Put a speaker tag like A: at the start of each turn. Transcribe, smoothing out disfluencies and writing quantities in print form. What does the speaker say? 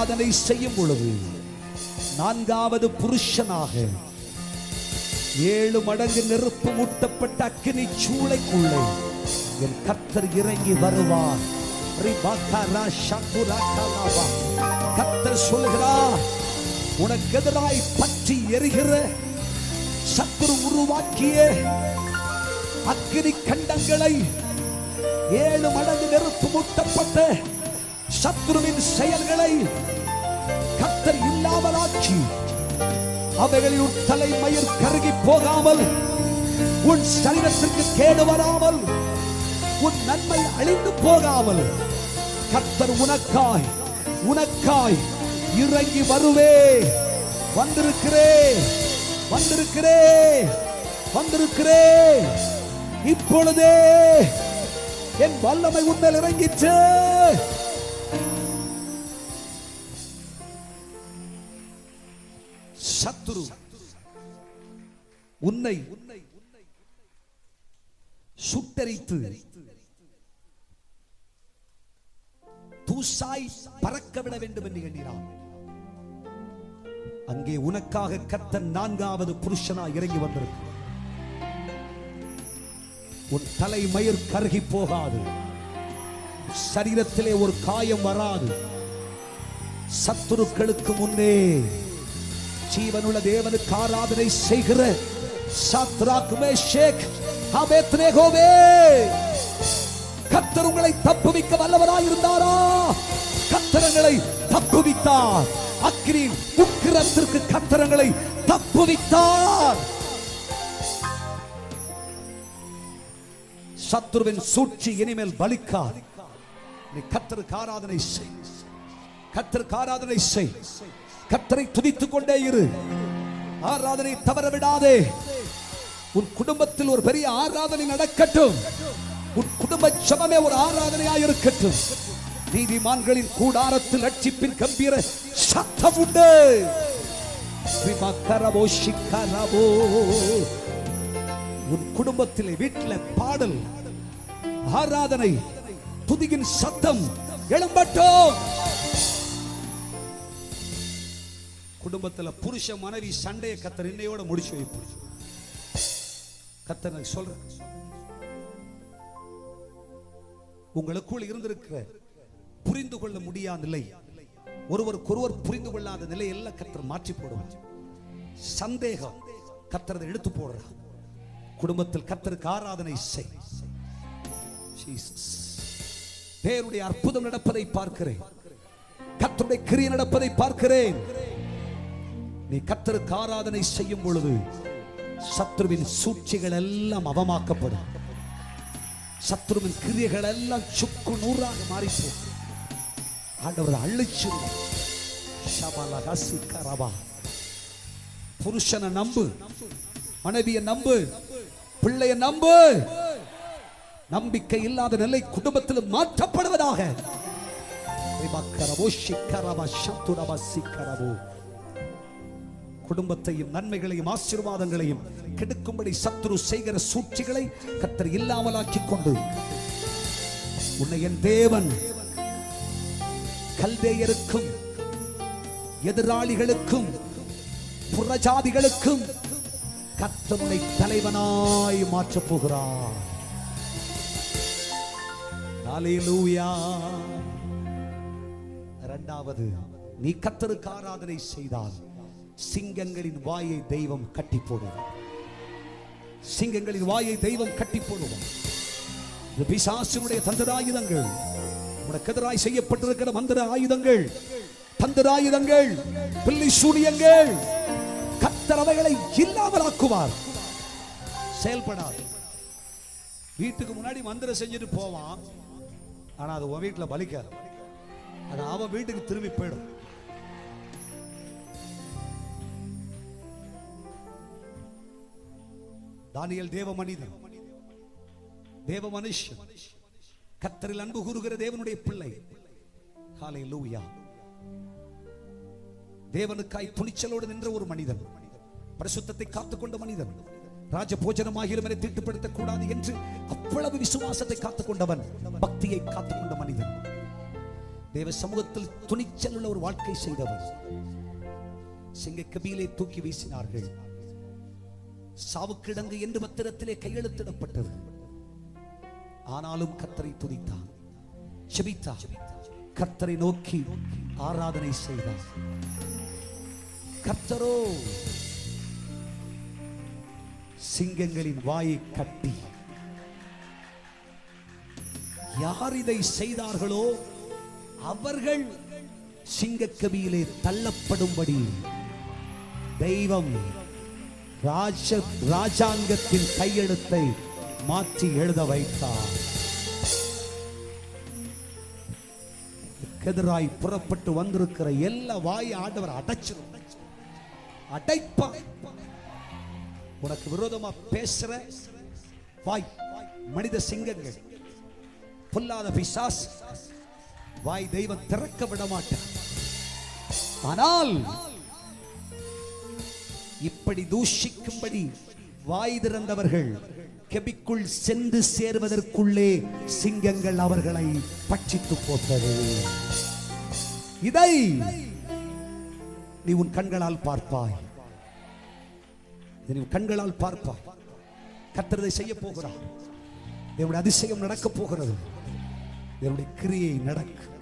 A: ஆராதனை செய்யும் பொழுது நான்காவது புருஷனாக 7 மடங்கு நெருப்பு மூட்டப்பட்ட அக்கினி சூளைக்குள்ளே என் கர்த்தர் இறங்கி வருவார். கர்த்தர் சொல்கிறார், உனக்கு எதிராய் பற்றி எரிகிற சத்துரு உருவாக்கிய அக்கினி கண்டங்களை 7 மடங்கு நெருப்பு மூட்டப்பட்ட சத்துருவின் செயல்களை கர்த்தர் இல்லாமலாக்கி அவைகளில் உன் தலைமயிர் கருகி போகாமல், உன் சரீரத்திற்கு கேடு வராமல், உன் நன்மை அழிந்து போகாமல் கர்த்தர் உனக்காய் இறங்கி வருவே. வந்திருக்கிறே இப்பொழுதே என் வல்லமை உன்மேல் இறங்கிற்று. சத்துரு உன்னை சுட்டரித்து தூசாய் பறக்க விட வேண்டும் என்று எண்ணினான். அங்கே உனக்காக கர்த்தர் 4வது புருஷனாய் இறங்கி வந்திருக்கு. உன் தலைமயிர் கருகி போகாது, சரீரத்திலே ஒரு காயம் வராது. சத்துருக்களுக்கு முன்னே ஜீவனுள்ள தேவனுக்கு ஆராதனை செய்கிற சாத்ராக் மேஷேக் ஆபேத்நேகோவே, கர்த்தர் உங்களை தப்புவிக்க வல்லவராய் இருந்தாரா? கர்த்தரங்களை தப்புவித்தார். அக்கினி உக்கிரத்திற்கு கர்த்தரங்களை தப்புவித்தார். சத்துருவின் சூழ்ச்சி இனிமேல் பலிக்காது. நீ கர்த்தருக்கு ஆராதனை செய், கர்த்தருக்கு ஆராதனை செய். கர்த்தரை துதித்துக் கொண்டே இரு. ஆராதனை தவற விடாதே. உன் குடும்பத்தில் ஒரு பெரிய ஆராதனை நடக்கட்டும். உன் குடும்ப ஜெபமே ஒரு ஆராதனையாய் இருக்கட்டும். நீதிமான்களின் கூடாரத்தில் ரட்சிப்பின் கம்பீர சத்தம் உண்டு. உன் குடும்பத்திலே வீட்டில் பாடல், ஆராதனை, துதியின் சத்தம் எழும்பட்டும். குடும்பத்தில் புருஷ மனைவி சண்டையை கர்த்தர் இன்னையோட முடிச்சு வைப்பார். கர்த்தர் சொல்ற, உங்களுக்குள் இருந்திருக்கிற புரிந்து கொள்ள முடியாத நிலை, ஒருவருக்கொருவர் புரிந்து கொள்ளாத நிலை எல்லாம் கர்த்தர் மாற்றி போடுவார். சந்தேகம் கர்த்தர் எடுத்து போடுறார். குடும்பத்தில் கர்த்தருக்கு ஆராதனை செய். தேவனுடைய அற்புதம் நடப்பதை பார்க்கிறேன். கர்த்தருடைய கிரியை நடப்பதை பார்க்கிறேன். நீ கர்த்தருக்கு ஆராதனை செய்யும் பொழுது சத்துருவின் சூழ்ச்சிகள் எல்லாம் அவமாக்கப்படும். சத்துருவின் கிரியைகள் எல்லாம் சுக்கு நூறாக மாறி போகும். ஆண்டவர் அழிச்சு. புருஷனை நம்பு, மனைவியை நம்பு, பிள்ளைய நம்பு. நம்பிக்கை இல்லாத நிலை குடும்பத்தில் மாற்றப்படுவதாக. குடும்பத்தையும் நன்மைகளையும் ஆசீர்வாதங்களையும் கெடுக்கும்படி சத்துரு செய்கிற சூழ்ச்சிகளை கர்த்தர் இல்லாமலாக்கி கொண்டு உன்னை என் தேவன் கல்தேயருக்கும் எதிராளிகளுக்கும் புறஜாதிகளுக்கும் கர்த்தர் உன்னை தலைவனாய் மாற்றப் போகிறார். ஹல்லேலூயா. இரண்டாவது, நீ கர்த்தருக்கு ஆராதனை செய்தால் சிங்கங்களின் வாயை தெய்வம் கட்டி போடுவார். சிங்கங்களின் வாயை தெய்வம் கட்டி போடுவார். பிசாசுடைய தந்திர ஆயுதங்கள், உனக்கு எதிராய் செய்யப்பட்டிருக்கிற மந்திர ஆயுதங்கள், தந்திர ஆயுதங்கள், பில்லி சூனியங்கள், கர்த்தர் அவைகளை இல்லாமலாக்குவார். செயல்படாது. வீட்டுக்கு முன்னாடி மந்திரம் செஞ்சுட்டு போவான், ஆனா அது உன் வீட்டுல பலிக்காது. அது அவன் வீட்டுக்கு திரும்பி போயிடும். தானியேல் தேவ மனிதன், தேவ மனுஷன், கர்த்தரில் அன்பு கூறுகிற தேவனுடைய பிள்ளை. ஹல்லேலூயா. தேவனுக்காய் துணிச்சலோடு நின்ற ஒரு மனிதன், பரிசுத்தத்தை காத்துக்கொண்ட மனிதன், ராஜ போஜனமாகிலும் என தீட்டுப்படுத்தக் கூடாது என்று அவ்வளவு விசுவாசத்தை காத்துக்கொண்டவன், பக்தியை காத்துக்கொண்ட மனிதன். தேவ சமூகத்தில் துணிச்சல் உள்ள ஒரு வாழ்க்கை செய்தவர். சிங்கக்கபியிலே தூக்கி வீசினார்கள். சாவுக்கிடங்கு என்று பத்திரத்திலே கையெழுத்திடப்பட்டது. ஆனாலும் கர்த்தரை துதித்தான், ஜெபித்தான், கர்த்தரை நோக்கி ஆராதனை செய்தார். கர்த்தரோ சிங்கங்களின் வாயை கட்டி, யார் இதை செய்தார்களோ அவர்கள் சிங்கக்கபியிலே தள்ளப்படும்படி தெய்வம் ராஜாங்கத்தின் கையெழுத்தை மாற்றி எழுத வைத்தார். எதிராய் புறப்பட்டு வந்திருக்கிற எல்லா வாயை ஆண்டவர் அடைப்பார். உனக்கு விரோதமா பேசுற வாய், மனித சிங்கங்கள், பொல்லாத பிசாசு வாய் தெய்வம் திறக்க விட மாட்டார். ஆனால் இப்படி தூஷிக்கும்படி வாய் திறந்தவர்கள் கெபிக்குள் சென்று சேர்வதற்குள்ளே சிங்கங்கள் அவர்களை பட்சித்து போட்டது. இதை நீ உன் கண்களால் பார்ப்பாய், நீ கண்களால் பார்ப்பாய். கர்த்தர் இதை செய்ய போகிறார். தேவனுடைய அதிசயம் நடக்க போகிறது. தேவனுடைய கிரியை நடக்கும்.